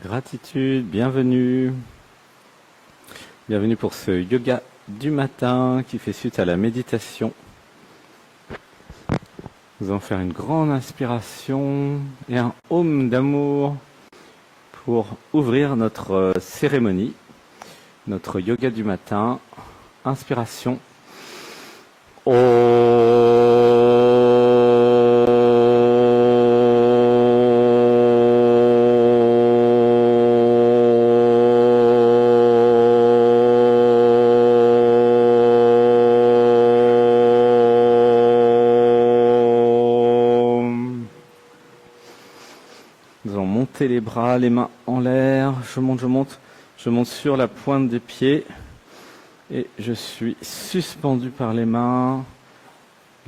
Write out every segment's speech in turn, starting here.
Gratitude, bienvenue. Bienvenue pour ce yoga du matin qui fait suite à la méditation. Nous allons faire une grande inspiration et un Om d'amour pour ouvrir notre cérémonie, notre yoga du matin. Inspiration. Les bras, les mains en l'air, je monte sur la pointe des pieds et je suis suspendu par les mains,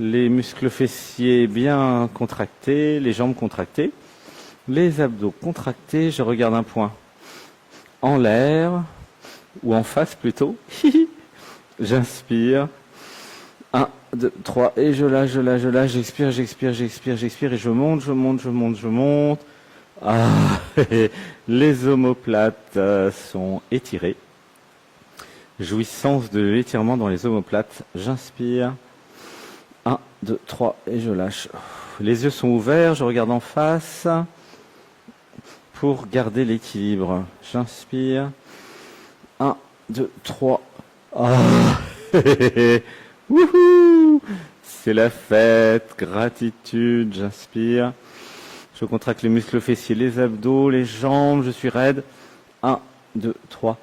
les muscles fessiers bien contractés, les jambes contractées, les abdos contractés, je regarde un point en l'air ou en face plutôt, j'inspire, 1, 2, 3 et je lâche, j'expire et je monte. Les omoplates sont étirées. Jouissance de l'étirement dans les omoplates. J'inspire. 1, 2, 3 et je lâche. Les yeux sont ouverts, je regarde en face pour garder l'équilibre. J'inspire. 1, 2, 3. Wouhou! C'est la fête, gratitude, j'inspire. Je contracte les muscles fessiers, les abdos, les jambes, je suis raide. 1, 2, 3.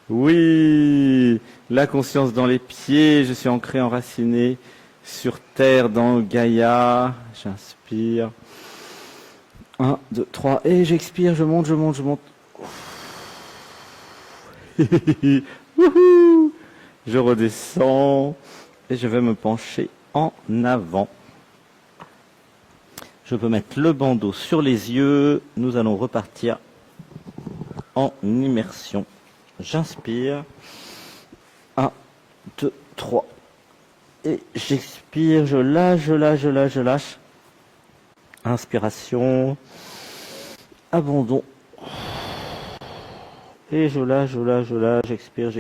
Oui, la conscience dans les pieds, je suis ancré, enraciné sur terre dans Gaïa. J'inspire. 1, 2, 3. Et j'expire, je monte. Je redescends et je vais me pencher en avant. Je peux mettre le bandeau sur les yeux. Nous allons repartir en immersion. J'inspire. 1, 2, 3. Et j'expire. Je lâche. Inspiration. Abandon. Et je lâche. J'expire.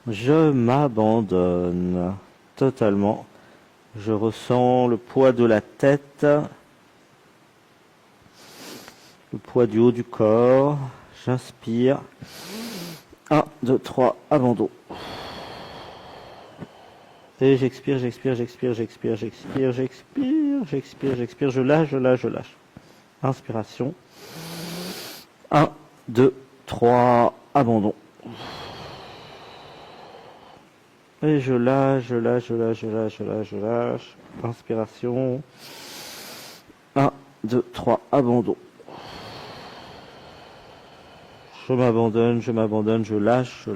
Je m'abandonne totalement. Je ressens le poids de la tête, le poids du haut du corps. J'inspire. 1, 2, 3, abandon. Et j'expire. Je lâche. Inspiration. 1, 2, 3, abandon. Et je lâche. Inspiration. 1, 2, 3, abandon. Je m'abandonne, je lâche.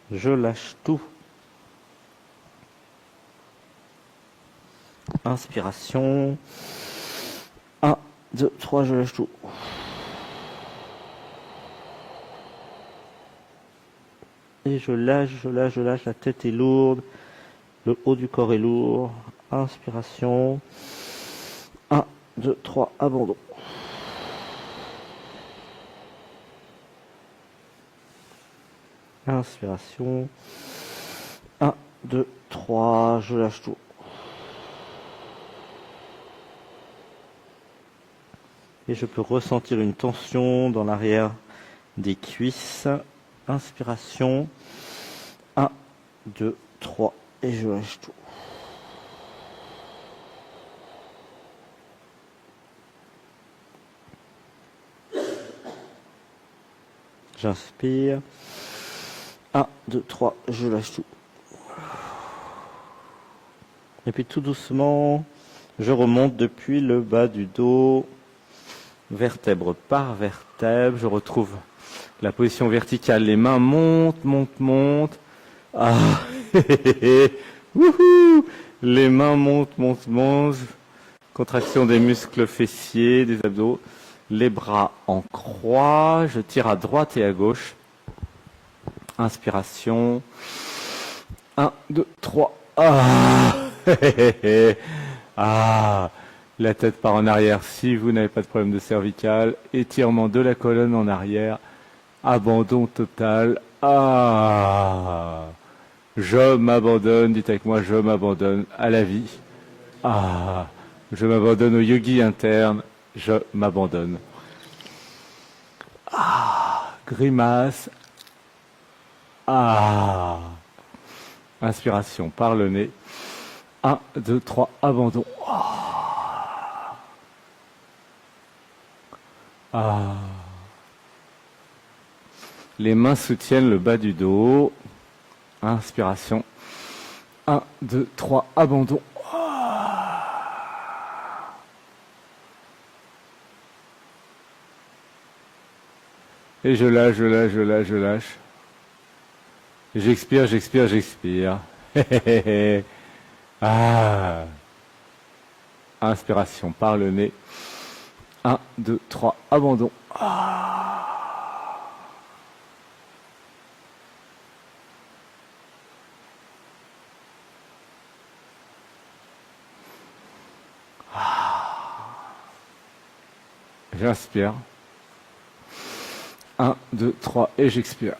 Je lâche tout. Inspiration. 1, 2, 3, je lâche tout. Et je lâche, la tête est lourde, le haut du corps est lourd. Inspiration. 1, 2, 3, abandon. Inspiration. 1, 2, 3, je lâche tout. Et je peux ressentir une tension dans l'arrière des cuisses. Inspiration. 1, 2, 3 et je lâche tout. J'inspire. 1, 2, 3, je lâche tout. Et puis tout doucement, je remonte depuis le bas du dos, vertèbre par vertèbre. Je retrouve la position verticale, les mains montent. Wouhou! Les mains montent. Contraction des muscles fessiers, des abdos. Les bras en croix. Je tire à droite et à gauche. Inspiration. 1, 2, 3. La tête part en arrière si vous n'avez pas de problème de cervical. Étirement de la colonne en arrière. Abandon total. Ah, je m'abandonne, dites avec moi, je m'abandonne à la vie. Ah, je m'abandonne au yogi interne. Je m'abandonne. Ah, grimace. Ah, inspiration par le nez. 1, 2, 3, abandon. Ah. Les mains soutiennent le bas du dos. Inspiration. 1, 2, 3, abandon. Et je lâche, je lâche, je lâche, je lâche. J'expire, j'expire, j'expire. Ah. Inspiration par le nez. 1, 2, 3, abandon. J'inspire. 1, 2, 3 et j'expire.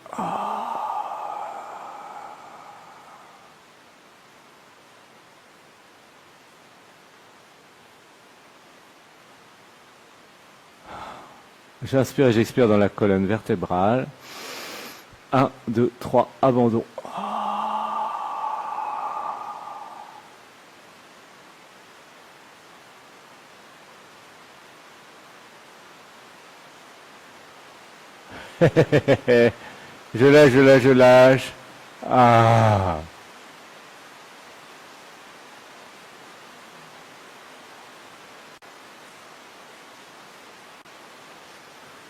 J'inspire et j'expire dans la colonne vertébrale. 1, 2, 3, abandon. Je lâche, je lâche, je lâche. Ah.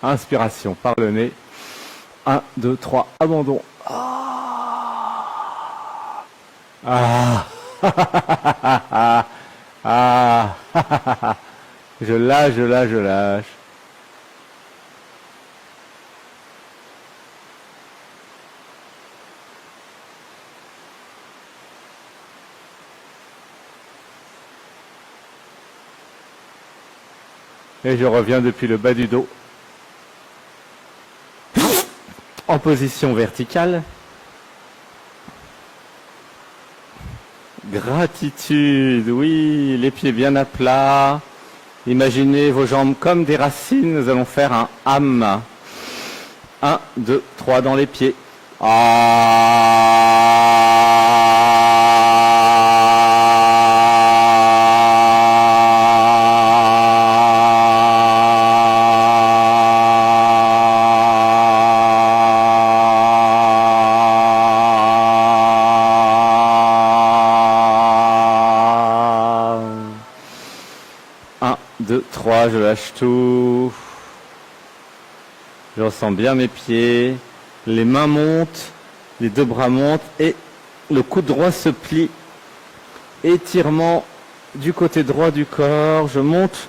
Inspiration par le nez. 1, 2, 3, abandon. Ah. Ah. Je lâche, je lâche, je lâche. Et je reviens depuis le bas du dos. En position verticale. Gratitude, oui, les pieds bien à plat. Imaginez vos jambes comme des racines. Nous allons faire un ham. 1, 2, 3 dans les pieds. Je lâche tout. Je ressens bien mes pieds. Les mains montent, les deux bras montent et le coude droit se plie. Étirement du côté droit du corps. Je monte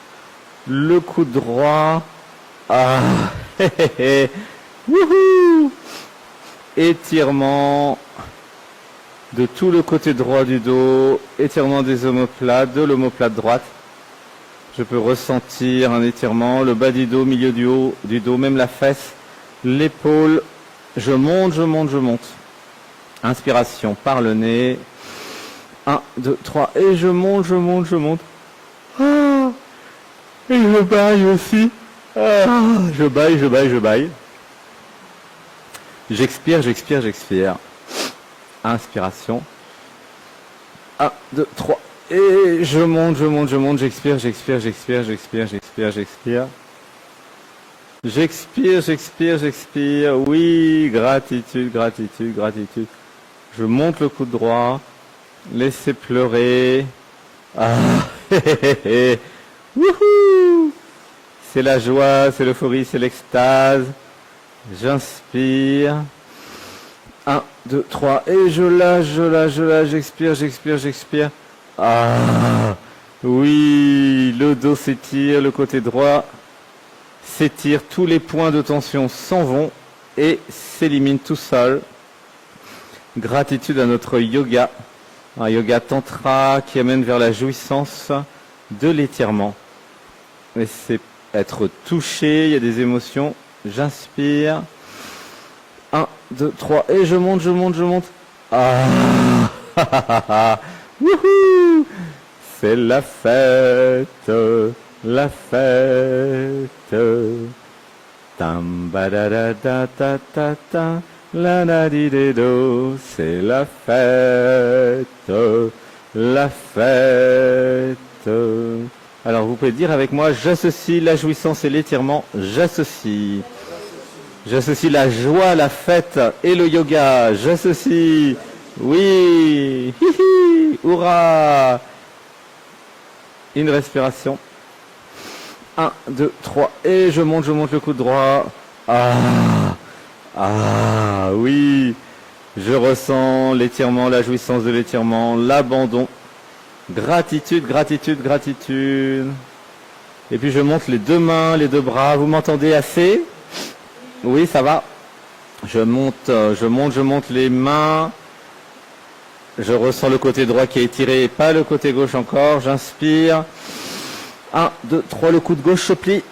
le coude droit. Ah, wouhou. Étirement de tout le côté droit du dos. Étirement des omoplates, de l'omoplate droite. Je peux ressentir un étirement, le bas du dos, milieu du dos, même la fesse, l'épaule. Je monte, je monte, je monte. Inspiration par le nez. 1, 2, 3. Et je monte, je monte, je monte. Ah, et je baille aussi. Ah, je baille, je baille, je baille. J'expire, j'expire, j'expire. Inspiration. 1, 2, 3. Et je monte, je monte, je monte, j'expire, j'expire, j'expire, j'expire, j'expire, j'expire. J'expire, j'expire, j'expire. Oui, gratitude, gratitude, gratitude. Je monte le coude droit. Laissez pleurer. Ah, wouhou. C'est la joie, c'est l'euphorie, c'est l'extase. J'inspire. 1, 2, 3. Et je lâche, je lâche, je lâche, j'expire, j'expire, j'expire. Ah, oui, le dos s'étire, le côté droit s'étire, tous les points de tension s'en vont et s'éliminent tout seul. Gratitude à notre yoga, un yoga tantra qui amène vers la jouissance, de l'étirement. Laissez être touché, il y a des émotions. J'inspire. 1, 2, 3, et je monte, je monte, je monte. Ah, wouhou, c'est la fête, la fête. Tam badadada ta ta ta, la la di de do, c'est la fête, la fête. Alors vous pouvez dire avec moi, j'associe la jouissance et l'étirement, j'associe. J'associe la joie, la fête et le yoga. J'associe. Oui. Hihi. Hurrah. Une respiration. 1, 2, 3. Et je monte le coude droit. Ah. Ah, oui. Je ressens l'étirement, la jouissance de l'étirement, l'abandon. Gratitude, gratitude, gratitude. Et puis je monte les deux mains, les deux bras. Vous m'entendez assez ? Oui, ça va. Je monte les mains. Je ressens le côté droit qui est étiré, pas le côté gauche encore. J'inspire. 1, 2, 3, le coude gauche se plie.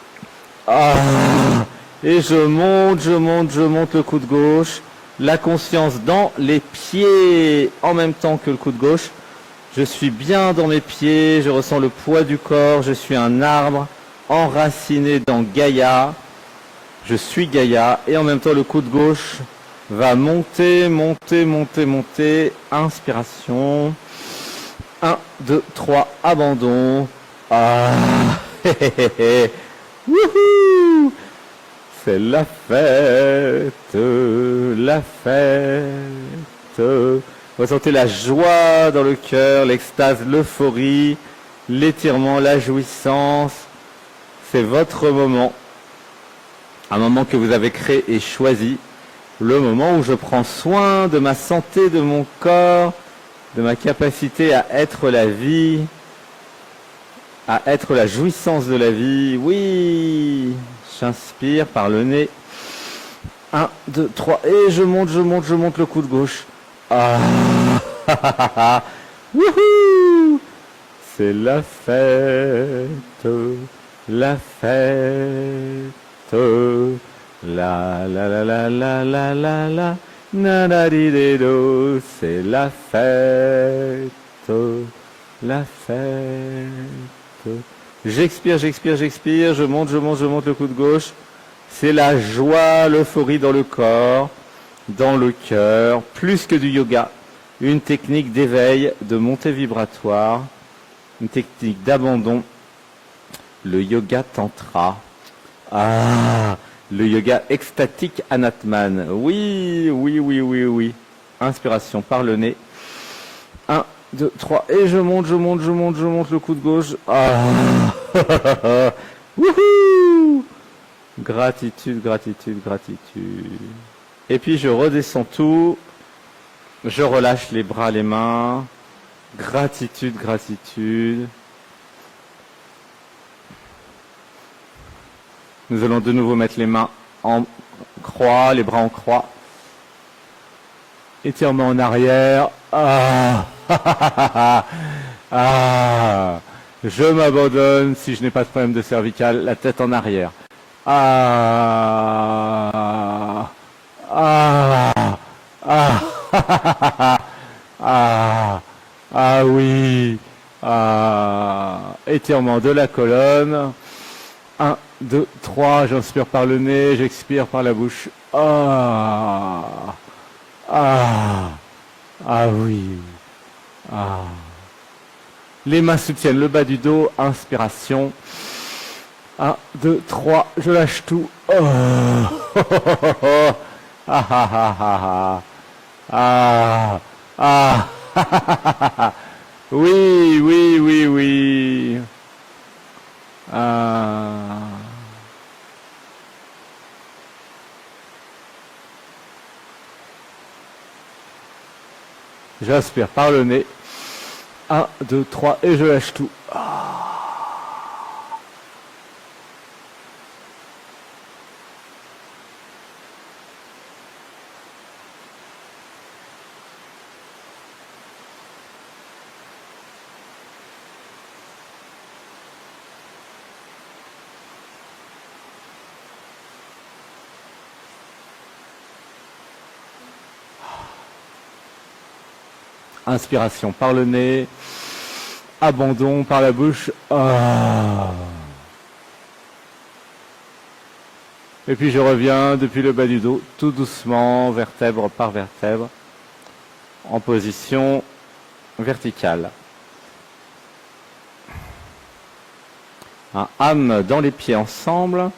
Ah, et je monte le coude gauche. La conscience dans les pieds en même temps que le coude gauche. Je suis bien dans mes pieds, je ressens le poids du corps. Je suis un arbre enraciné dans Gaïa. Je suis Gaïa et en même temps le coude gauche va monter, monter, monter, monter. Inspiration. 1, 2, 3, abandon. Ah, wouhou, c'est la fête, la fête. Ressentez la joie dans le cœur, l'extase, l'euphorie, l'étirement, la jouissance. C'est votre moment. Un moment que vous avez créé et choisi, le moment où je prends soin de ma santé, de mon corps, de ma capacité à être la vie, à être la jouissance de la vie. Oui, j'inspire par le nez. 1, 2, 3, et je monte le coude gauche. Ah, wouhou, c'est la fête, la fête. La la la la la la la la, na na di de do, c'est la fête, la fête. J'expire, j'expire, j'expire, je monte le coude gauche. C'est la joie, l'euphorie dans le corps, dans le cœur, plus que du yoga. Une technique d'éveil, de montée vibratoire, une technique d'abandon, le yoga tantra. Ah, le yoga extatique Anatman. Oui, oui, oui, oui, oui. Inspiration par le nez. 1, 2, 3. Et je monte le coude gauche. Ah, wouhou. Gratitude, gratitude, gratitude. Et puis je redescends tout. Je relâche les bras, les mains. Gratitude, gratitude. Nous allons de nouveau mettre les mains en croix, les bras en croix. Étirement en arrière. Ah, ah, je m'abandonne si je n'ai pas de problème de cervical, la tête en arrière. Ah, ah, ah, ah, ah oui. Ah, étirement de la colonne. 1, 2, 3, j'inspire par le nez, j'expire par la bouche. Ah, ah, ah oui. Ah. Les mains soutiennent le bas du dos, inspiration. 1, 2, 3, je lâche tout. Oh. Ah, ah, ah, ah, ah, ah, ah. Oui, oui, oui, oui. Ah. J'aspire par le nez. 1, 2, 3 et je lâche tout. Ah. Inspiration par le nez. Abandon par la bouche. Et puis je reviens depuis le bas du dos, tout doucement, vertèbre par vertèbre, en position verticale. Un âme dans les pieds ensemble.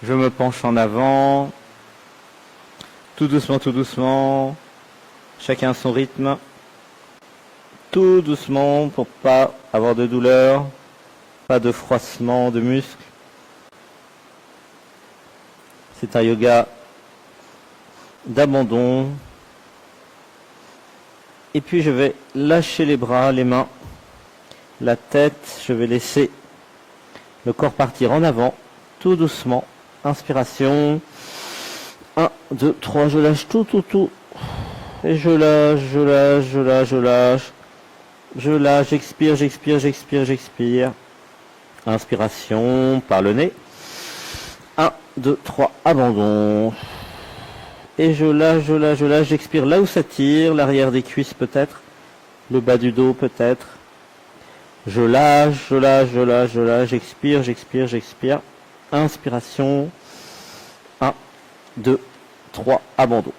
Je me penche en avant. Tout doucement, chacun à son rythme. Tout doucement pour pas avoir de douleur, pas de froissement de muscles. C'est un yoga d'abandon. Et puis je vais lâcher les bras, les mains, la tête. Je vais laisser le corps partir en avant, tout doucement. Inspiration. 1, 2, 3, je lâche tout. Et je lâche. Je lâche, j'expire. Inspiration par le nez. 1, 2, 3, abandon. Et je lâche, j'expire là où ça tire, l'arrière des cuisses peut-être, le bas du dos peut-être. Je lâche, j'expire. Inspiration. 1, 2, 3, abandon.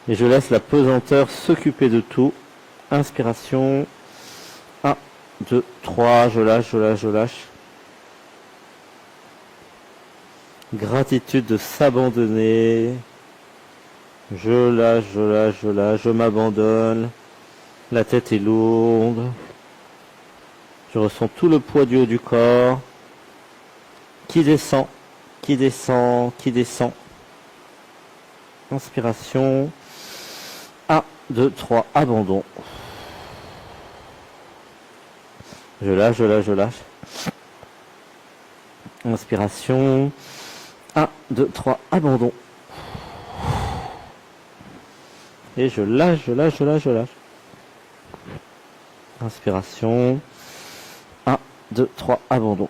Et je laisse la pesanteur s'occuper de tout. Inspiration. 1, 2, 3, je lâche. Gratitude de s'abandonner. Je lâche, je m'abandonne. La tête est lourde. Je ressens tout le poids du haut du corps qui descend. Inspiration. 1, 2, 3, abandon. Je lâche. Inspiration. 1, 2, 3, abandon. Et je lâche. Inspiration. 1, 2, 3, abandon.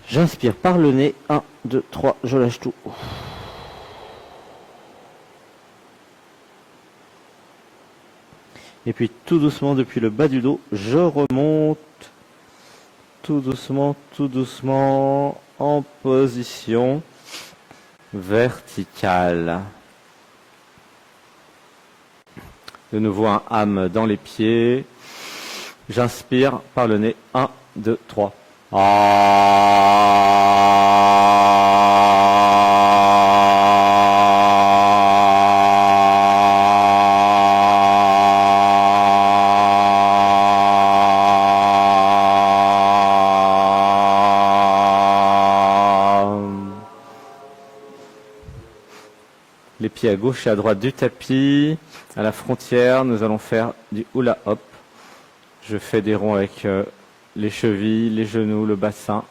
J'inspire par le nez. 1, 2, 3, je lâche tout. Et puis tout doucement depuis le bas du dos, je remonte. Tout doucement en position verticale. De nouveau un âme dans les pieds. J'inspire par le nez. 1, 2, 3. Les pieds à gauche et à droite du tapis. À la frontière, nous allons faire du hula hop. Je fais des ronds avec les chevilles, les genoux, le bassin.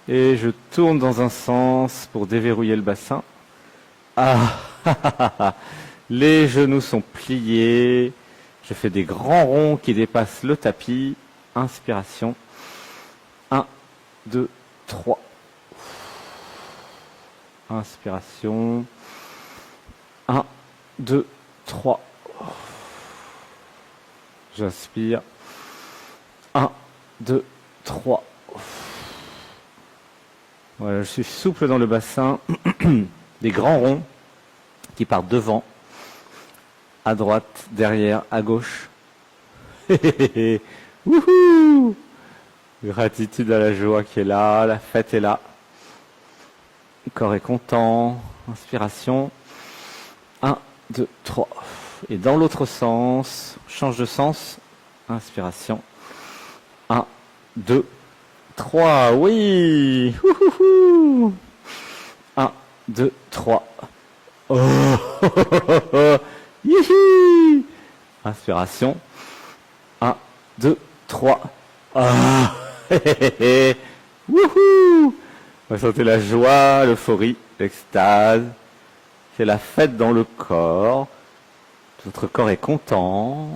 Et je tourne dans un sens pour déverrouiller le bassin. Les genoux sont pliés. Je fais des grands ronds qui dépassent le tapis. Inspiration. 1, 2, 3. Inspiration. 1, 2, 3. J'inspire. 1, 2, 3. Voilà, je suis souple dans le bassin. Des grands ronds qui partent devant, à droite, derrière, à gauche. Wouhou! Gratitude à la joie qui est là, la fête est là. Le corps est content. Inspiration. 1, 2, 3. Et dans l'autre sens, change de sens. Inspiration. 1, 2, 3, oui. Ouhouhou. 1, 2, 3. Oh, Yihi. Inspiration. 1, 2, 3. Ah. Wouhou. On va sentir la joie, l'euphorie, l'extase. C'est la fête dans le corps. Votre corps est content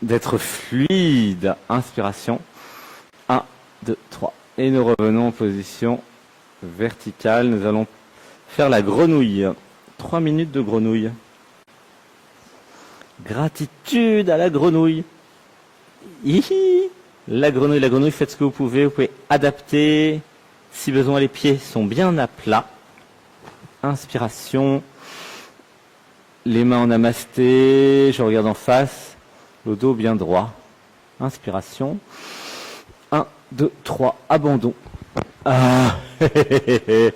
d'être fluide. Inspiration. 1, 2, 3. Et nous revenons en position verticale. Nous allons faire la grenouille. 3 minutes de grenouille. Gratitude à la grenouille. Hihi. La grenouille, faites ce que vous pouvez adapter. Si besoin, les pieds sont bien à plat. Inspiration. Les mains en namasté. Je regarde en face. Le dos bien droit. Inspiration. 1, 2, 3. Abandon. Ah. Et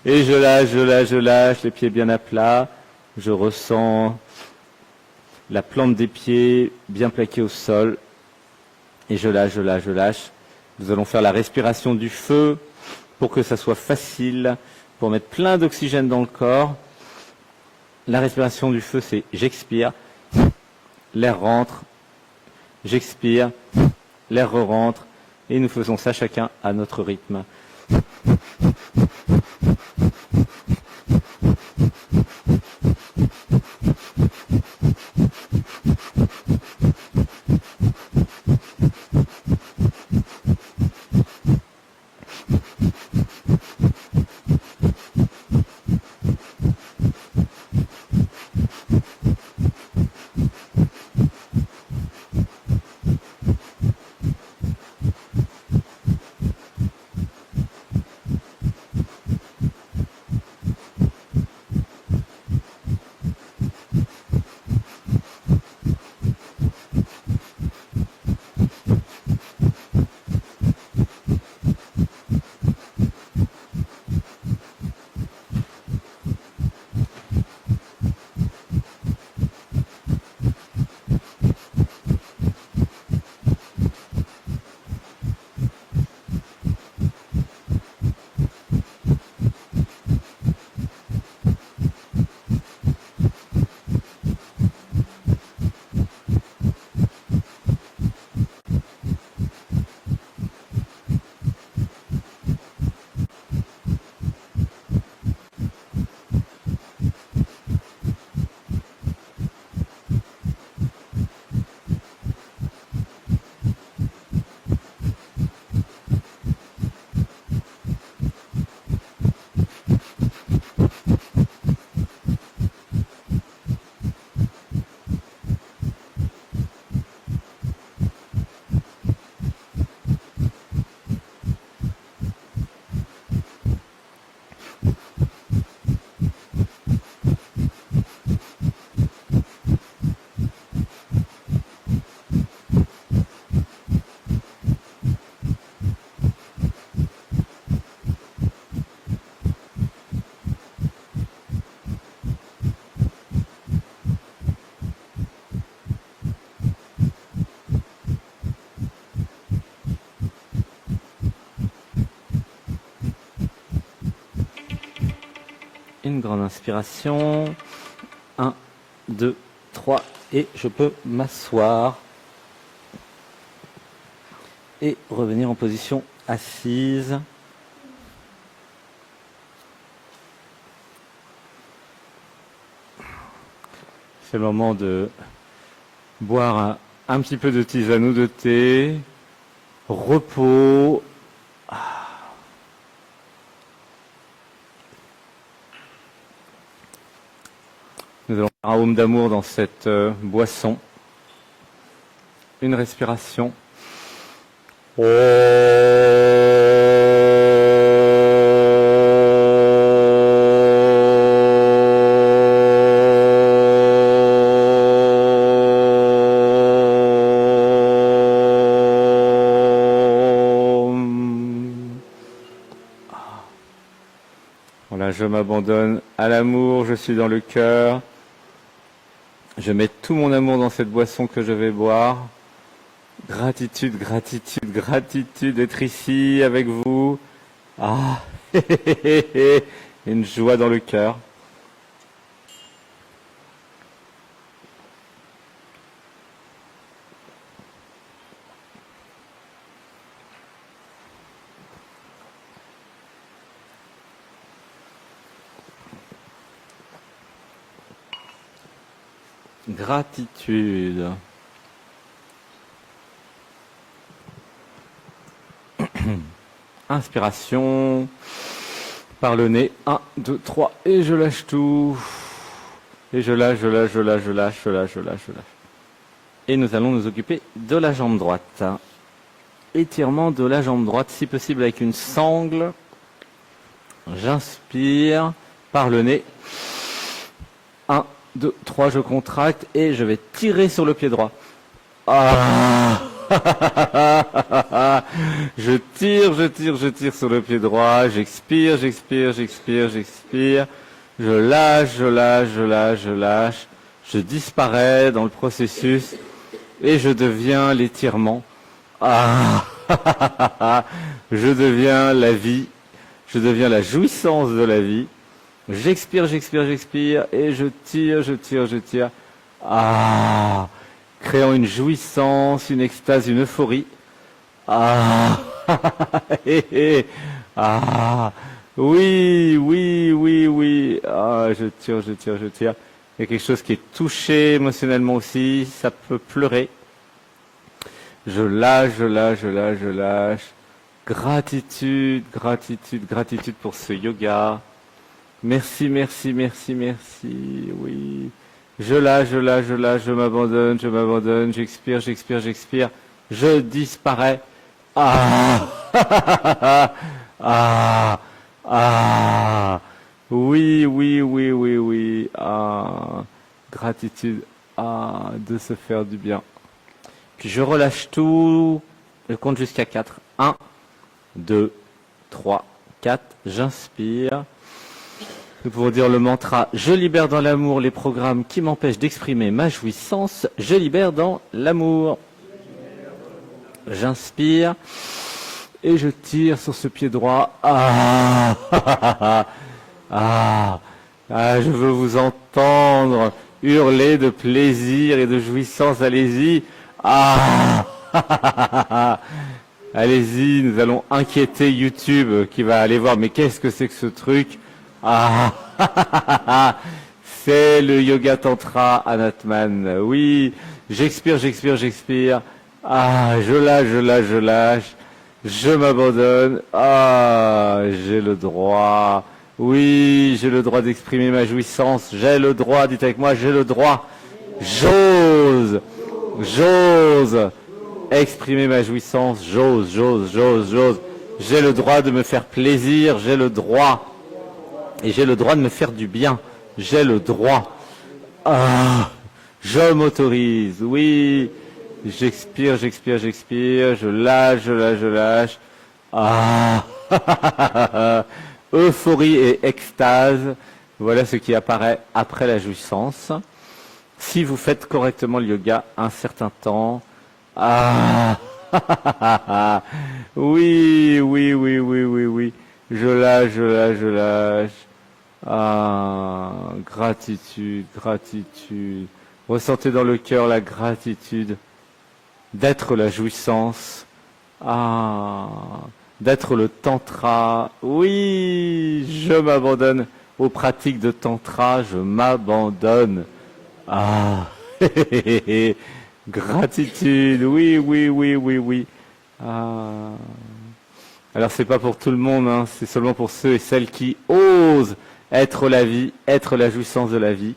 je lâche. Les pieds bien à plat. Je ressens la plante des pieds bien plaquée au sol. Et je lâche. Nous allons faire la respiration du feu pour que ça soit facile, pour mettre plein d'oxygène dans le corps. La respiration du feu, c'est j'expire, l'air rentre, j'expire, l'air re-rentre. Et nous faisons ça chacun à notre rythme. Une grande inspiration. 1, 2, 3. Et je peux m'asseoir. Et revenir en position assise. C'est le moment de boire un petit peu de tisane ou de thé. Repos. Nous allons faire un haume d'amour dans cette boisson. Une respiration. Voilà, je m'abandonne à l'amour, je suis dans le cœur. Je mets tout mon amour dans cette boisson que je vais boire. Gratitude, gratitude, gratitude d'être ici avec vous. Ah, une joie dans le cœur. Gratitude. Inspiration par le nez. 1, 2, 3. Et je lâche tout. Et je lâche, je lâche, je lâche, je lâche, je lâche, je lâche, je lâche. Et nous allons nous occuper de la jambe droite. Étirement de la jambe droite, si possible avec une sangle. J'inspire par le nez. 1, 2, 3, je contracte et je vais tirer sur le pied droit. Ah. Je tire, je tire, je tire sur le pied droit. J'expire, j'expire, j'expire, j'expire. Je lâche, je lâche, je lâche, je lâche. Je disparais dans le processus et je deviens l'étirement. Ah. Je deviens la vie. Je deviens la jouissance de la vie. J'expire, j'expire, j'expire et je tire, je tire, je tire. Ah. Créant une jouissance, une extase, une euphorie. Ah, ah, oui, oui, oui, oui. Ah, je tire, je tire, je tire. Il y a quelque chose qui est touché émotionnellement aussi. Ça peut pleurer. Je lâche, je lâche, je lâche, je lâche. Gratitude, gratitude, gratitude pour ce yoga. Merci, merci, merci, merci. Oui. Je lâche, je lâche, je lâche, je m'abandonne, j'expire, j'expire, j'expire, je disparais. Ah, ah, ah, oui, oui, oui, oui, oui, ah, gratitude, ah, de se faire du bien. Puis je relâche tout, je compte jusqu'à 4. 1, 2, 3, 4, j'inspire. Nous pouvons dire le mantra « Je libère dans l'amour les programmes qui m'empêchent d'exprimer ma jouissance. Je libère dans l'amour. » J'inspire et je tire sur ce pied droit. Ah, ah, ah, je veux vous entendre hurler de plaisir et de jouissance. Allez-y. Ah, allez-y, nous allons inquiéter YouTube qui va aller voir « Mais qu'est-ce que c'est que ce truc ?» Ah, c'est le yoga tantra Anatman. Oui, j'expire, j'expire, j'expire. Ah, je lâche, je lâche, je lâche. Je m'abandonne. Ah, j'ai le droit. Oui, j'ai le droit d'exprimer ma jouissance. J'ai le droit, dites avec moi, j'ai le droit. J'ose, j'ose exprimer ma jouissance. J'ose, j'ose, j'ose, j'ose. J'ai le droit de me faire plaisir. J'ai le droit. Et j'ai le droit de me faire du bien. J'ai le droit. Ah, je m'autorise. Oui. J'expire, j'expire, j'expire. Je lâche, je lâche, je lâche. Ah. Euphorie et extase. Voilà ce qui apparaît après la jouissance. Si vous faites correctement le yoga un certain temps. Ah. Oui, oui, oui, oui, oui, oui. Je lâche, je lâche, je lâche. Ah, gratitude, gratitude. Ressentez dans le cœur la gratitude d'être la jouissance. Ah, d'être le tantra. Oui, je m'abandonne aux pratiques de tantra, je m'abandonne. Ah, gratitude, oui, oui, oui, oui, oui. Ah. Alors c'est pas pour tout le monde, hein, c'est seulement pour ceux et celles qui osent être la vie, être la jouissance de la vie.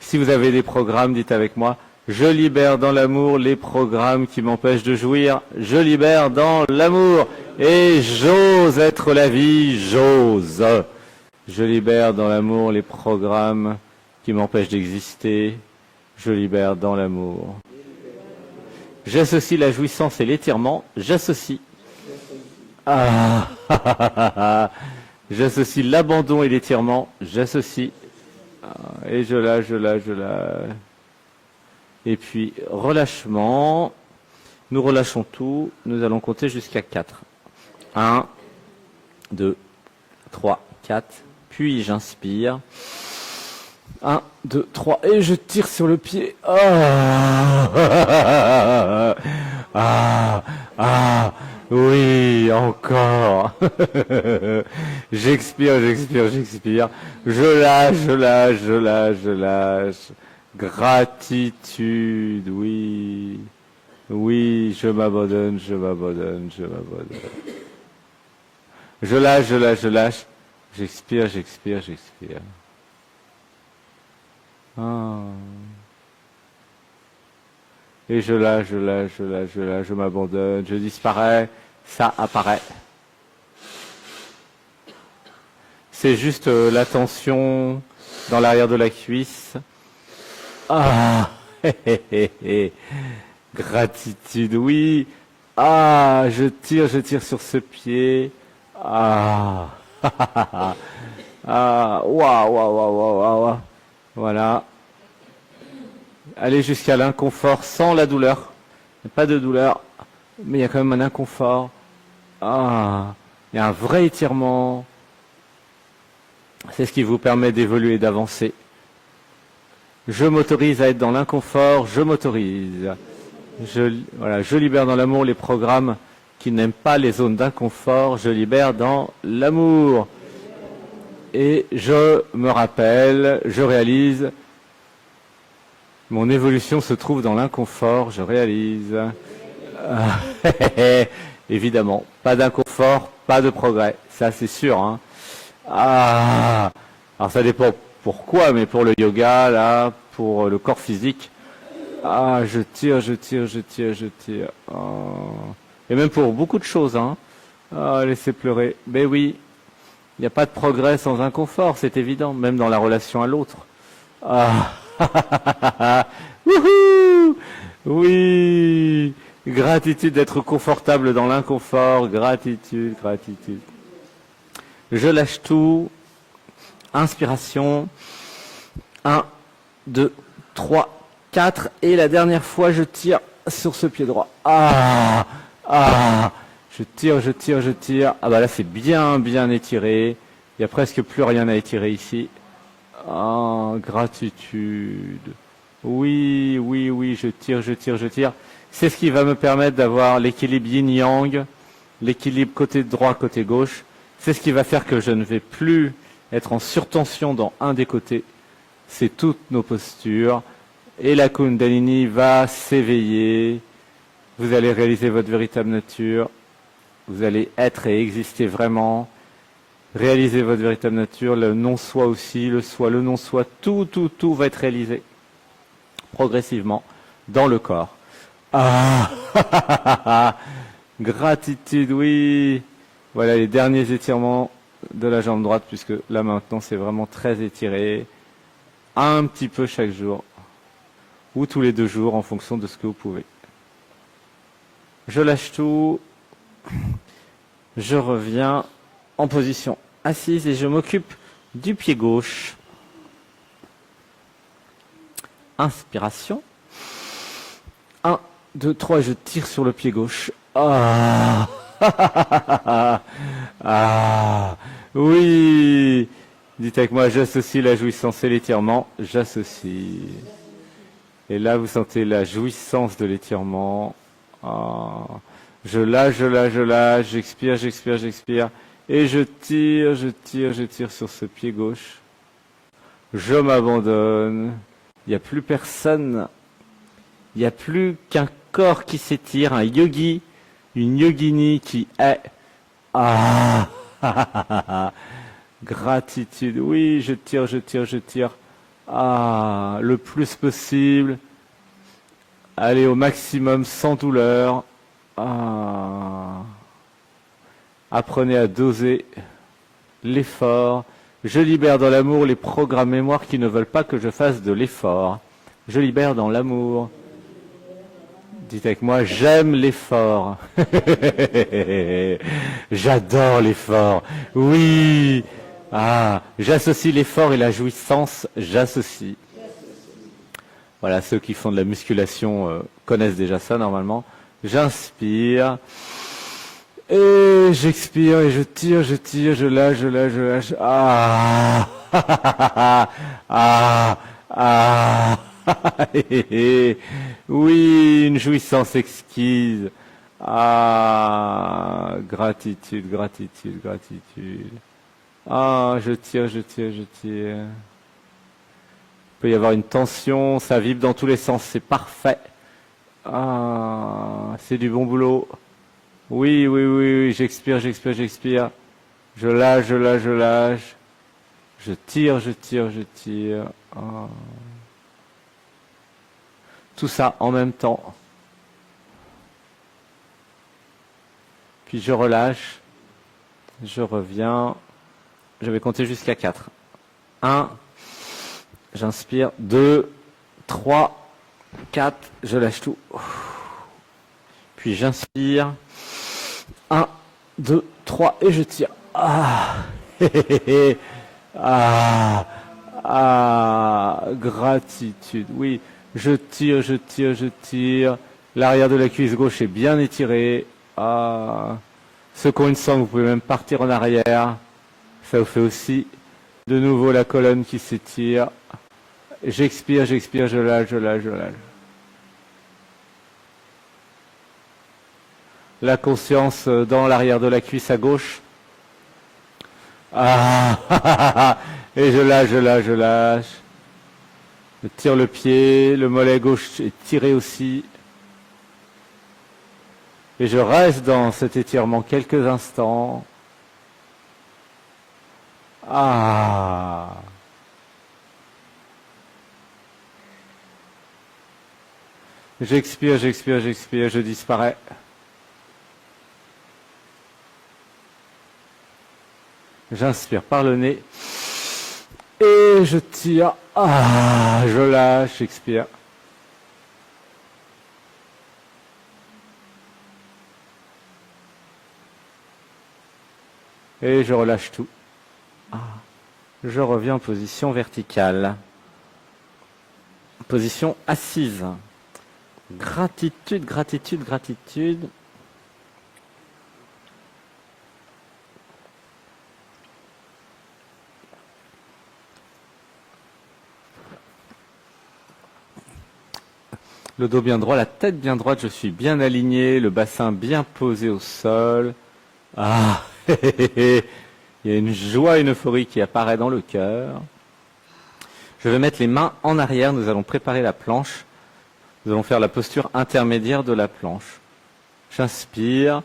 Si vous avez des programmes, dites avec moi, je libère dans l'amour les programmes qui m'empêchent de jouir, je libère dans l'amour et j'ose être la vie, j'ose. Je libère dans l'amour les programmes qui m'empêchent d'exister, je libère dans l'amour. J'associe la jouissance et l'étirement, j'associe. Ah, j'associe l'abandon et l'étirement, j'associe. Et je lâche, je lâche, je lâche. Et puis, relâchement. Nous relâchons tout. Nous allons compter jusqu'à 4. 1, 2, 3, 4. Puis j'inspire. 1, 2, 3. Et je tire sur le pied. Oui, encore. J'expire. Je lâche. Gratitude, oui. Oui, je m'abandonne. Je lâche. J'expire. Et je lâche, je m'abandonne, je disparais, ça apparaît. C'est juste la tension dans l'arrière de la cuisse. Gratitude, oui. Je tire sur ce pied. Waouh. Voilà. Aller jusqu'à l'inconfort sans la douleur. Il n'y a pas de douleur, mais il y a quand même un inconfort. Il y a un vrai étirement. C'est ce qui vous permet d'évoluer, d'avancer. Je m'autorise à être dans l'inconfort, je m'autorise. Je libère dans l'amour les programmes qui n'aiment pas les zones d'inconfort, je libère dans l'amour. Et je me rappelle, je réalise, mon évolution se trouve dans l'inconfort, je réalise. Évidemment, pas d'inconfort, pas de progrès, ça c'est sûr. Hein. Alors ça dépend pourquoi, mais pour le yoga, là, pour le corps physique, je tire. Et même pour beaucoup de choses, hein. Laissez pleurer. Mais oui, il n'y a pas de progrès sans inconfort, c'est évident, même dans la relation à l'autre. Wouhou! Oui! Gratitude d'être confortable dans l'inconfort, gratitude. Je lâche tout. Inspiration. 1, 2, 3, 4. Et la dernière fois, je tire sur ce pied droit. Je tire. Là, c'est bien étiré. Il n'y a presque plus rien à étirer ici. Gratitude. Oui, je tire. C'est ce qui va me permettre d'avoir l'équilibre yin-yang, l'équilibre côté droit, côté gauche. C'est ce qui va faire que je ne vais plus être en surtension dans un des côtés. C'est toutes nos postures. Et la Kundalini va s'éveiller. Vous allez réaliser votre véritable nature. Vous allez être et exister vraiment. Réaliser votre véritable nature, le non-soi aussi, le soi, le non-soi, tout va être réalisé progressivement dans le corps. Gratitude, oui. Voilà les derniers étirements de la jambe droite, puisque là maintenant c'est vraiment très étiré. Un petit peu chaque jour, ou tous les 2 jours en fonction de ce que vous pouvez. Je lâche tout. Je reviens en position assise et je m'occupe du pied gauche. Inspiration. 1, 2, 3, je tire sur le pied gauche. Oui. Dites avec moi, j'associe la jouissance et l'étirement. J'associe. Et là, vous sentez la jouissance de l'étirement. Je lâche, j'expire. Et je tire sur ce pied gauche. Je m'abandonne. Il n'y a plus personne. Il n'y a plus qu'un corps qui s'étire, un yogi, une yogini qui est. Gratitude. Oui, je tire. Le plus possible. Allez au maximum sans douleur. Apprenez à doser l'effort. Je libère dans l'amour les programmes mémoire qui ne veulent pas que je fasse de l'effort. Je libère dans l'amour. Dites avec moi, j'aime l'effort. J'adore l'effort. Oui. J'associe l'effort et la jouissance. J'associe. Voilà, ceux qui font de la musculation connaissent déjà ça normalement. J'inspire. Et j'expire et je tire, je lâche, je lâche, je lâche. Ah, ah, ah, oui, une jouissance exquise. Ah, gratitude, gratitude, gratitude. Ah, je tire, je tire, je tire. Il peut y avoir une tension, ça vibre dans tous les sens, c'est parfait. Ah, c'est du bon boulot. Oui, oui, oui, oui, j'expire, j'expire, j'expire. Je lâche, je lâche, je lâche. Je tire, je tire, je tire. Ah. Tout ça en même temps. Puis je relâche. Je reviens. Je vais compter jusqu'à 4. 1. J'inspire. 2, 3, 4. Je lâche tout. Puis j'inspire. 1, 2, 3 et je tire. Ah, ah, ah, gratitude. Oui, je tire, je tire, je tire. L'arrière de la cuisse gauche est bien étiré. Ah, ceux qui ont une sangle, vous pouvez même partir en arrière. Ça vous fait aussi de nouveau la colonne qui s'étire. J'expire, j'expire, je lâche, je lâche, je lâche. La conscience dans l'arrière de la cuisse à gauche. Ah, et je lâche, je lâche, je lâche. Je tire le pied, le mollet gauche est tiré aussi. Et je reste dans cet étirement quelques instants. Ah. J'expire, j'expire, j'expire, je disparais. J'inspire par le nez. Et je tire. Ah, je lâche, j'expire. Et je relâche tout. Ah. Je reviens en position verticale. Position assise. Gratitude, gratitude, gratitude. Le dos bien droit, la tête bien droite, je suis bien aligné, le bassin bien posé au sol. Ah, il y a une joie, une euphorie qui apparaît dans le cœur. Je vais mettre les mains en arrière, nous allons préparer la planche. Nous allons faire la posture intermédiaire de la planche. J'inspire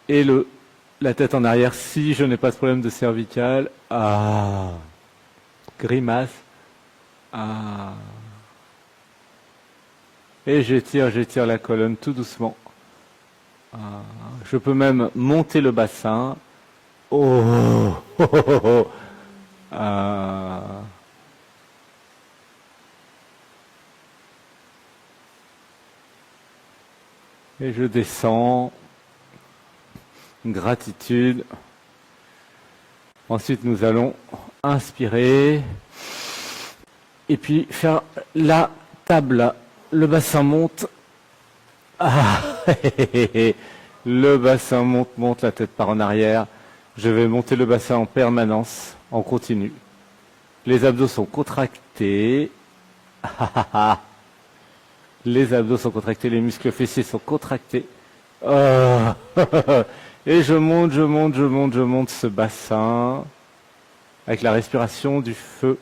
et la tête en arrière si je n'ai pas de problème de cervicale. Ah, grimace. Ah. Et j'étire la colonne tout doucement. Ah. Je peux même monter le bassin. Oh, oh, oh, oh, oh. Ah. Et je descends. Gratitude. Ensuite, nous allons inspirer. Et puis faire la table. Le bassin monte. Ah, le bassin monte, monte, la tête part en arrière. Je vais monter le bassin en permanence, en continu. Les abdos sont contractés. Les abdos sont contractés, les muscles fessiers sont contractés. Et je monte, je monte, je monte, je monte ce bassin avec la respiration du feu.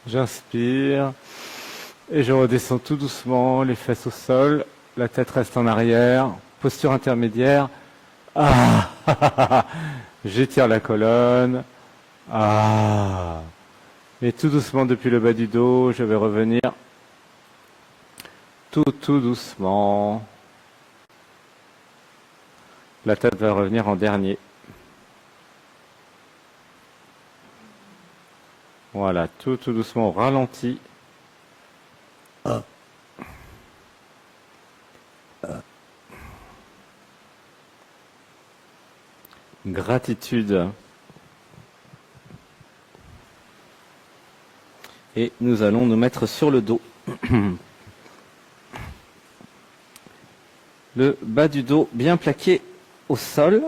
J'inspire. Et je redescends tout doucement, les fesses au sol. La tête reste en arrière. Posture intermédiaire. Ah, j'étire la colonne. Ah. Et tout doucement depuis le bas du dos, je vais revenir tout doucement. La tête va revenir en dernier. Voilà, tout doucement, ralenti. Gratitude. Et nous allons nous mettre sur le dos. Le bas du dos bien plaqué au sol.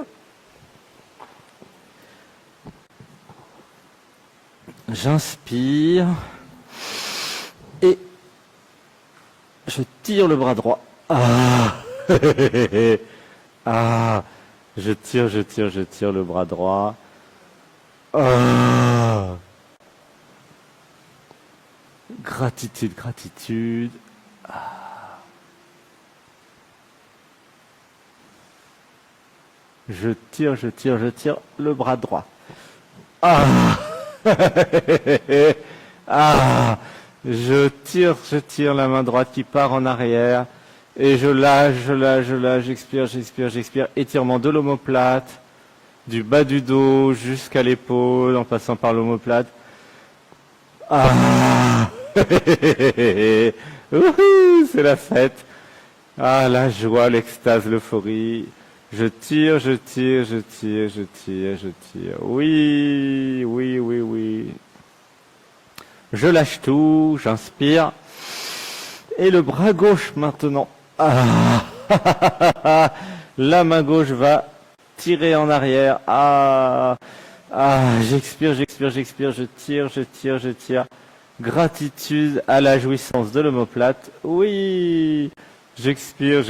J'inspire. Et je tire le bras droit. Ah. Ah. Je tire le bras droit. Ah. Gratitude. Ah. Je tire le bras droit. Ah. Ah. Je tire la main droite qui part en arrière. Et je lâche, j'expire. Étirement de l'omoplate, du bas du dos jusqu'à l'épaule, en passant par l'omoplate. Ah. C'est la fête. Ah, la joie, l'extase, l'euphorie. Je tire. Oui. Je lâche tout, j'inspire. Et le bras gauche maintenant. Ah. La main gauche va tirer en arrière. Ah. J'expire. Je tire. Gratitude à la jouissance de l'omoplate. Oui. J'expire.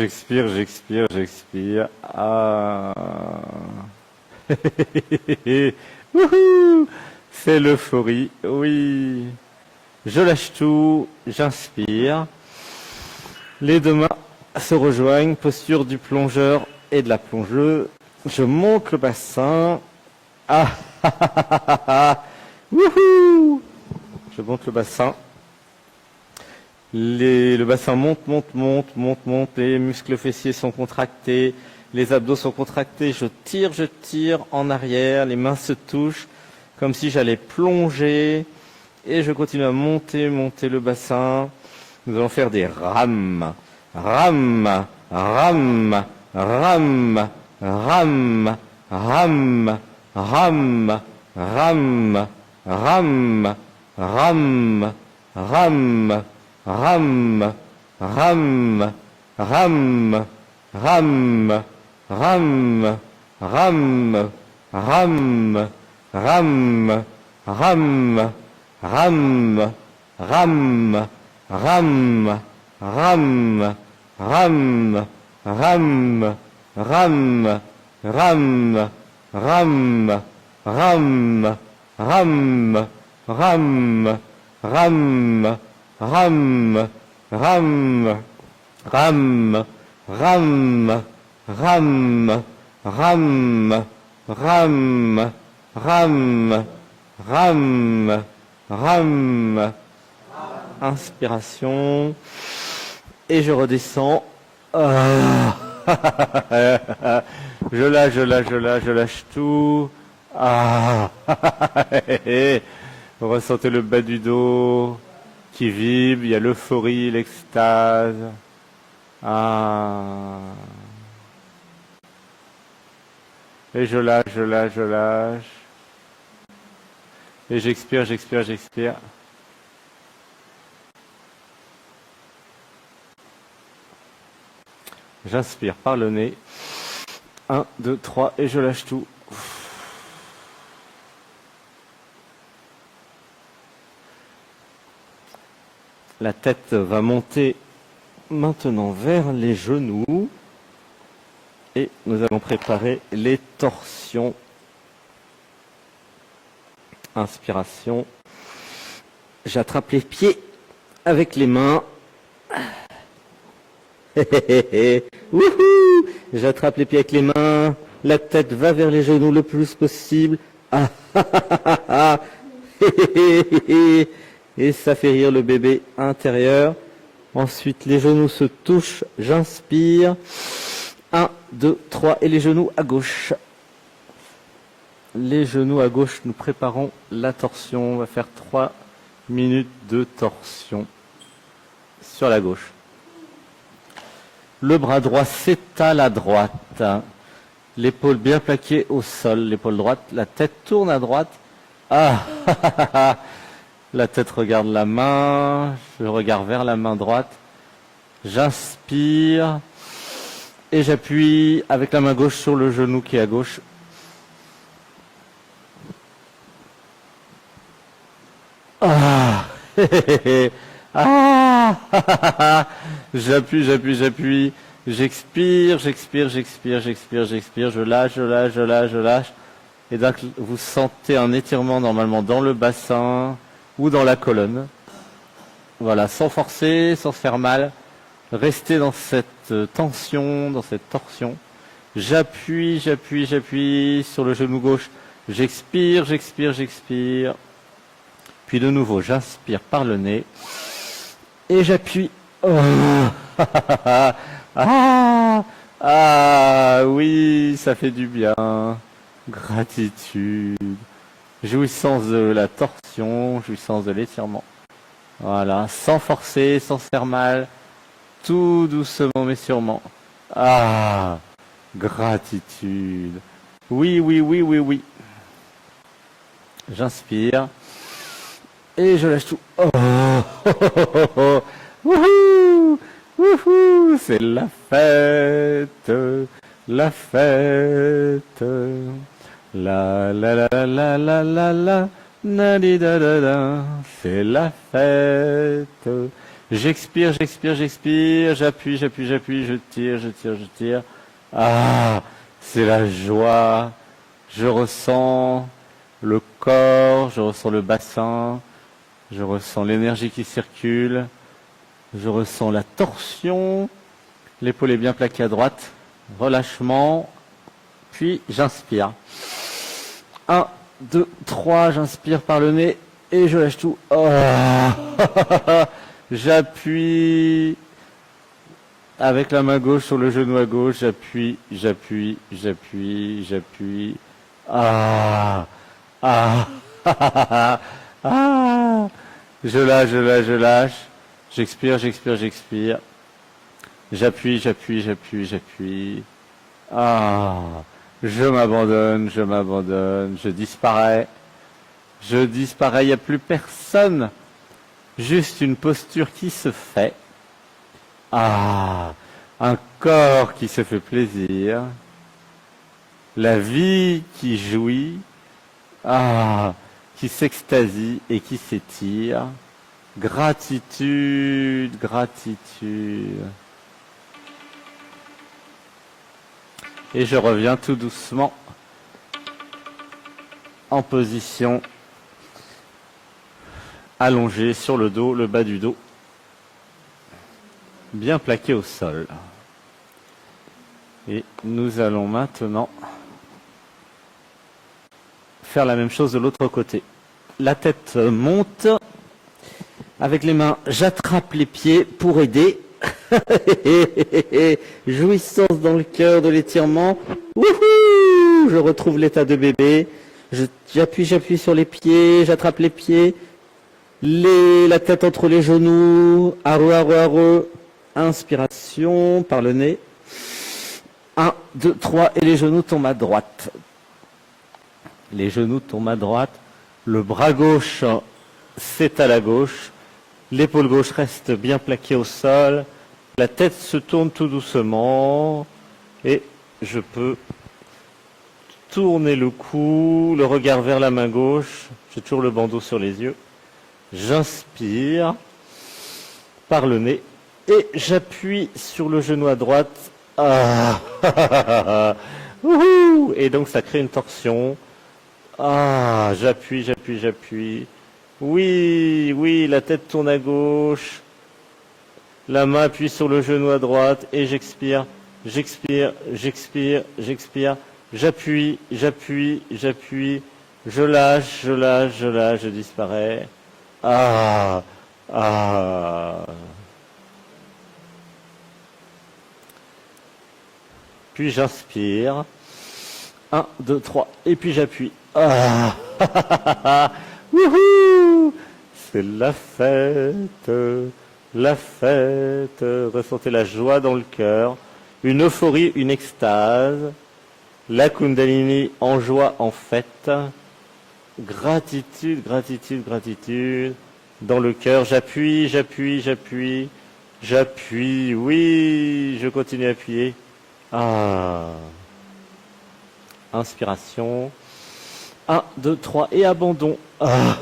Ah. C'est l'euphorie. Oui. Je lâche tout. J'inspire. Les deux mains se rejoignent. Posture du plongeur et de la plongeuse. Je monte le bassin. Ah. Wouhou. Je monte le bassin. Le bassin monte. Les muscles fessiers sont contractés. Les abdos sont contractés. Je tire en arrière. Les mains se touchent comme si j'allais plonger. Et je continue à monter le bassin. Nous allons faire des rames. Rame. Inspiration. Et je redescends. Ah. Je lâche tout. Ah. Ressentez le bas du dos qui vibre. Il y a l'euphorie, l'extase. Ah. Et je lâche. Et j'expire. J'inspire par le nez. 1, 2, 3 et je lâche tout. La tête va monter maintenant vers les genoux. Et nous allons préparer les torsions. Inspiration. j'attrape les pieds avec les mains. Wouhou! J'attrape les pieds avec les mains. La tête va vers les genoux le plus possible. Ah, ah, ah, ah, ah. Et ça fait rire le bébé intérieur. Ensuite, les genoux se touchent. J'inspire. 1, 2, 3. Et les genoux à gauche. Les genoux à gauche, nous préparons la torsion. On va faire 3 minutes de torsion sur la gauche. Le bras droit s'étale à droite. L'épaule bien plaquée au sol. L'épaule droite, la tête tourne à droite. Ah, la tête regarde la main. Je regarde vers la main droite. J'inspire. Et j'appuie avec la main gauche sur le genou qui est à gauche. Ah, ah, j'appuie, j'appuie, j'appuie. J'expire, j'expire, j'expire, j'expire, j'expire. Je lâche, je lâche, je lâche, je lâche. Et donc, vous sentez un étirement normalement dans le bassin ou dans la colonne. Voilà, sans forcer, sans se faire mal. Restez dans cette tension, dans cette torsion. J'appuie, j'appuie, j'appuie sur le genou gauche. J'expire, j'expire, j'expire. Puis de nouveau, j'inspire par le nez. Et j'appuie. Oh. Ah, ah, oui, ça fait du bien. Gratitude. Jouissance de la torsion, jouissance de l'étirement. Voilà, sans forcer, sans se faire mal. Tout doucement mais sûrement. Ah, gratitude. Oui, oui, oui, oui, oui. J'inspire. Et je lâche tout. Oh, oh, oh, oh, oh. Wouhou, wouhou, c'est la fête, la fête. La la la la la la la, na di da da da. C'est la fête. J'expire, j'expire, j'expire, j'appuie, j'appuie, j'appuie, je tire, je tire, je tire. Ah, c'est la joie. Je ressens le corps, je ressens le bassin, je ressens l'énergie qui circule, je ressens la torsion, l'épaule est bien plaquée à droite, relâchement, puis j'inspire. 1, 2, 3, j'inspire par le nez et je lâche tout. Oh. J'appuie avec la main gauche sur le genou à gauche, j'appuie, j'appuie, j'appuie, j'appuie. Ah, ah, ah, ah. Je lâche, je lâche, je lâche. J'expire, j'expire, j'expire. J'appuie, j'appuie, j'appuie, j'appuie. Ah, je m'abandonne, je disparais. Je disparais, il n'y a plus personne. Juste une posture qui se fait. Ah, un corps qui se fait plaisir. La vie qui jouit. Ah, qui s'extasie et qui s'étire. Gratitude, gratitude. Et je reviens tout doucement en position allongée sur le dos, le bas du dos, bien plaqué au sol. Et nous allons maintenant faire la même chose de l'autre côté. La tête monte. Avec les mains, j'attrape les pieds pour aider. Jouissance dans le cœur de l'étirement. Wouhou! Je retrouve l'état de bébé. J'appuie sur les pieds, j'attrape les pieds. La tête entre les genoux. Areu, areu, areu. Inspiration par le nez. 1, 2, 3 et les genoux tombent à droite. Les genoux tombent à droite. Le bras gauche s'étale à gauche. L'épaule gauche reste bien plaquée au sol. La tête se tourne tout doucement. Et je peux tourner le cou, le regard vers la main gauche. J'ai toujours le bandeau sur les yeux. J'inspire par le nez. Et j'appuie sur le genou à droite. Ah, et donc ça crée une torsion. Ah, j'appuie, j'appuie, j'appuie. Oui, oui, la tête tourne à gauche. La main appuie sur le genou à droite et j'expire, j'expire, j'expire, j'expire. J'appuie, j'appuie, j'appuie. Je lâche, je lâche, je lâche, je disparais. Ah, ah. Puis j'inspire. 1, 2, 3. Et puis j'appuie. Ah. Wouhou! C'est la fête. La fête. Ressentez la joie dans le cœur. Une euphorie, une extase. La Kundalini en joie, en fête. Gratitude, gratitude, gratitude. Dans le cœur, j'appuie, j'appuie, j'appuie. J'appuie, oui, je continue à appuyer. Ah. Inspiration. 1, 2, 3 et abandon. Ah.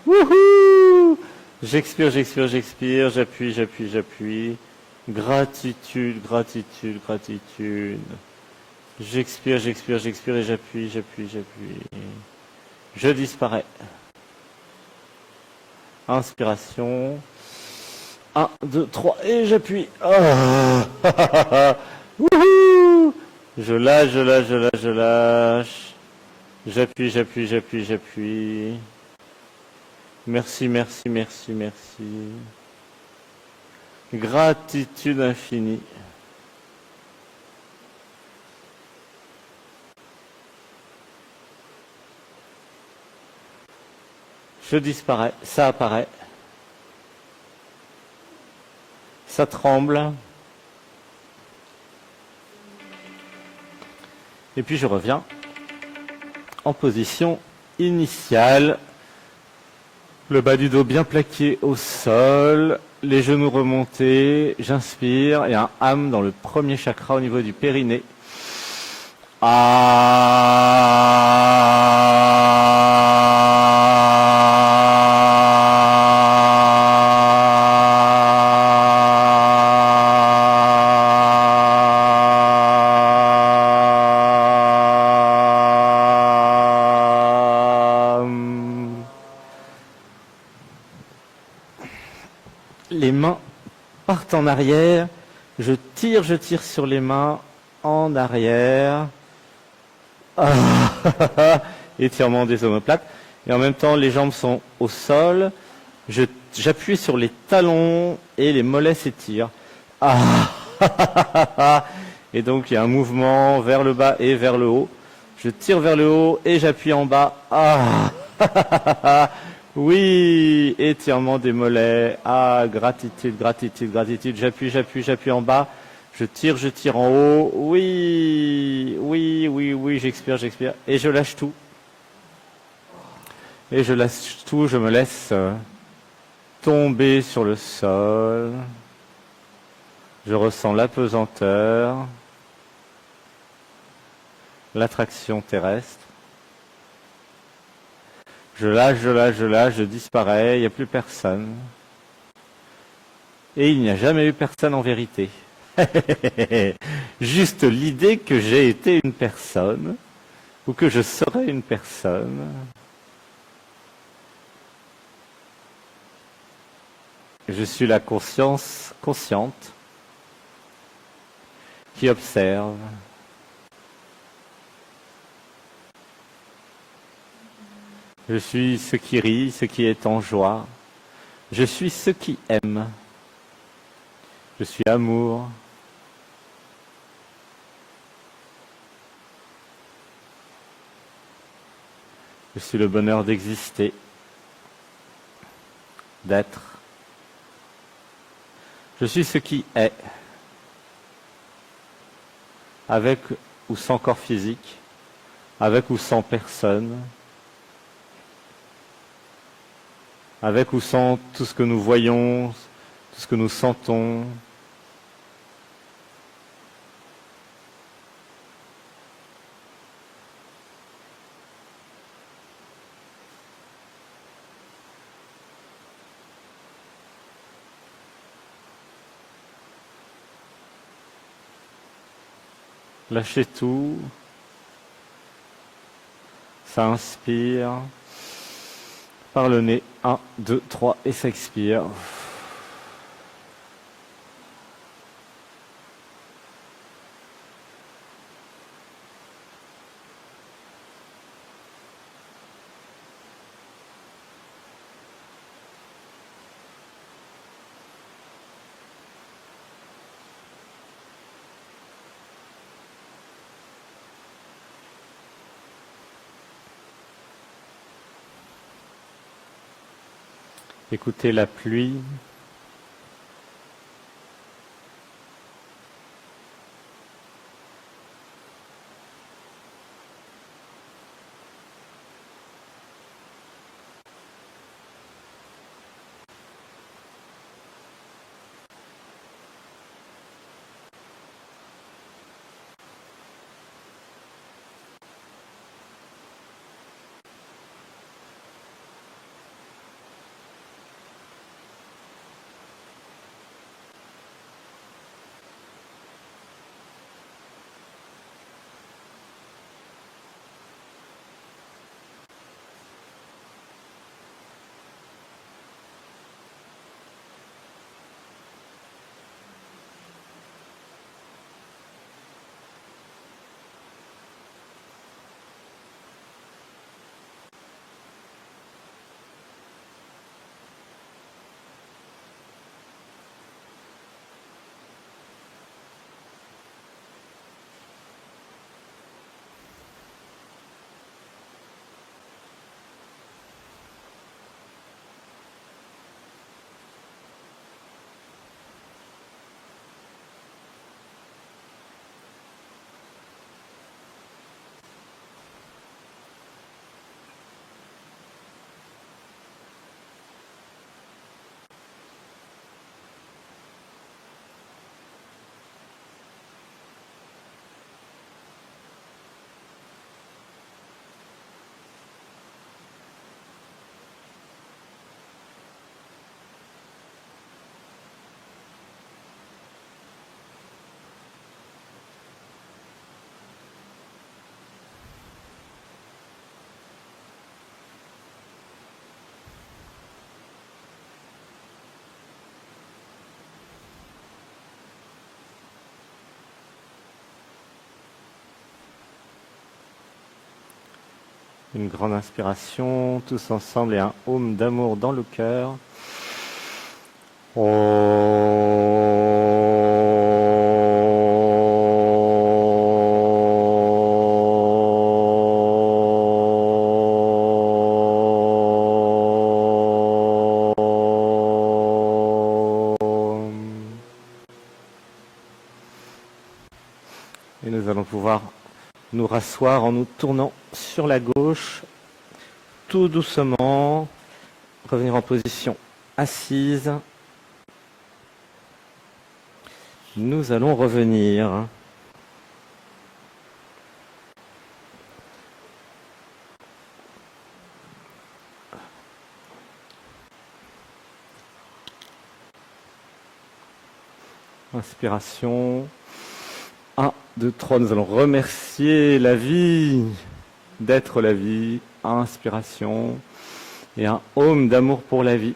Wouhou! J'expire, j'expire, j'expire, j'appuie, j'appuie, j'appuie. Gratitude, gratitude, gratitude. J'expire, j'expire, j'expire et j'appuie, j'appuie, j'appuie. Je disparais. Inspiration. 1, 2, 3 et j'appuie. Ah. Wouhou! Je lâche, je lâche, je lâche, je lâche. J'appuie, j'appuie, j'appuie, j'appuie. Merci, merci, merci, merci. Gratitude infinie. Je disparais, ça apparaît. Ça tremble. Et puis je reviens en position initiale. Le bas du dos bien plaqué au sol, les genoux remontés, j'inspire et un âme dans le premier chakra au niveau du périnée. Les mains partent en arrière, je tire sur les mains en arrière. Étirement des omoplates. Et en même temps, les jambes sont au sol. J'appuie sur les talons et les mollets s'étirent. Et donc, il y a un mouvement vers le bas et vers le haut. Je tire vers le haut et j'appuie en bas. Oui, étirement des mollets. Gratitude, gratitude, gratitude. J'appuie, j'appuie, j'appuie en bas. Je tire en haut. Oui, oui, oui, oui, j'expire, j'expire. Et je lâche tout. Et je lâche tout, je me laisse tomber sur le sol. Je ressens l'apesanteur, l'attraction terrestre. Je lâche, je lâche, je lâche, je disparais, il n'y a plus personne. Et il n'y a jamais eu personne en vérité. Juste l'idée que j'ai été une personne, ou que je serais une personne. Je suis la conscience consciente qui observe. Je suis ce qui rit, ce qui est en joie. Je suis ce qui aime. Je suis amour. Je suis le bonheur d'exister, d'être. Je suis ce qui est, avec ou sans corps physique, avec ou sans personne, avec ou sans tout ce que nous voyons, tout ce que nous sentons. Lâchez tout. Ça inspire. par le nez. 1, 2, 3 et ça expire. Écoutez la pluie. Une grande inspiration, tous ensemble, et un home d'amour dans le cœur. Et nous allons pouvoir nous rasseoir en nous tournant sur la gauche, tout doucement, revenir en position assise. Nous allons revenir. Inspiration. 1, 2, 3, nous allons remercier la vie d'être la vie. Inspiration. Et un home d'amour pour la vie.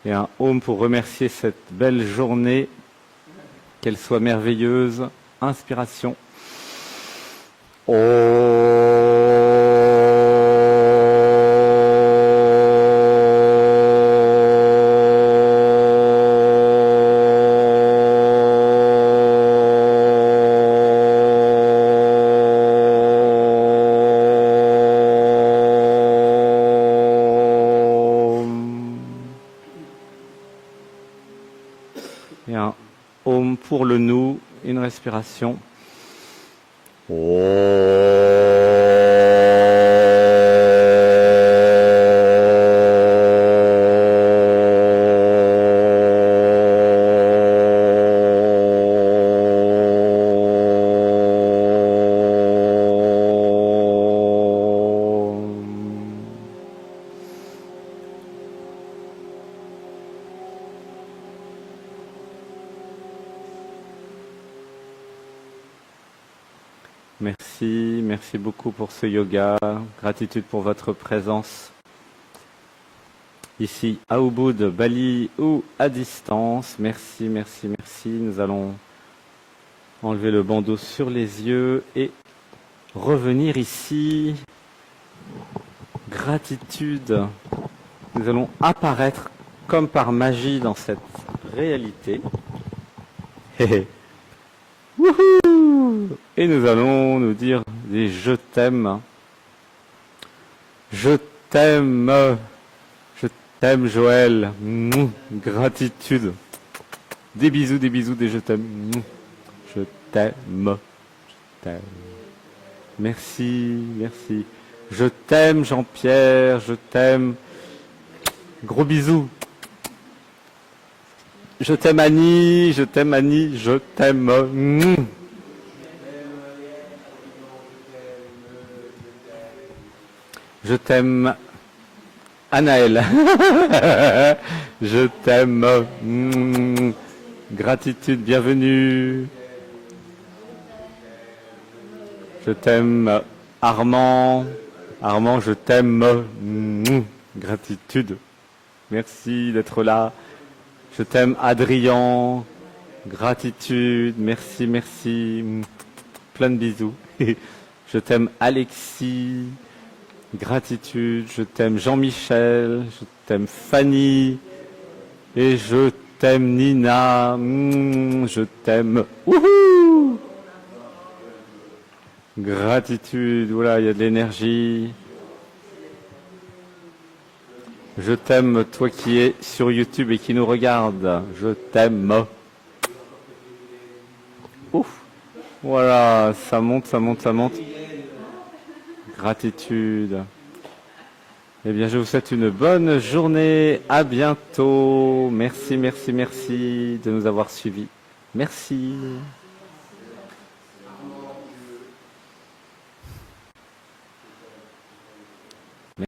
Et un home pour remercier cette belle journée, qu'elle soit merveilleuse. Inspiration. Et un home pour le nous, une respiration. Merci, merci beaucoup pour ce yoga. Gratitude pour votre présence ici à Ubud, Bali ou à distance. Merci, merci, merci. Nous allons enlever le bandeau sur les yeux et revenir ici. Gratitude. Nous allons apparaître comme par magie dans cette réalité. Wouhou! Et nous allons nous dire des je t'aime. Je t'aime. Je t'aime Joël. Gratitude. Des bisous, des je t'aime. Je t'aime. Je t'aime. Merci, merci. Je t'aime Jean-Pierre, je t'aime. Gros bisous. Je t'aime Annie, je t'aime Annie, je t'aime. Je t'aime Anaël. Je t'aime. Gratitude, bienvenue. Je t'aime Armand. Armand, je t'aime. Gratitude. Merci d'être là. Je t'aime Adrien. Gratitude. Merci, merci. Plein de bisous. Je t'aime Alexis. Gratitude. Je t'aime Jean-Michel. Je t'aime Fanny. Et je t'aime Nina. Je t'aime. Wouhou! Gratitude. Voilà, il y a de l'énergie. Je t'aime, toi qui es sur YouTube et qui nous regarde. Je t'aime. Ouf. Voilà, ça monte, ça monte, ça monte. Gratitude. Eh bien, je vous souhaite une bonne journée. À bientôt. Merci, merci, merci de nous avoir suivis. Merci.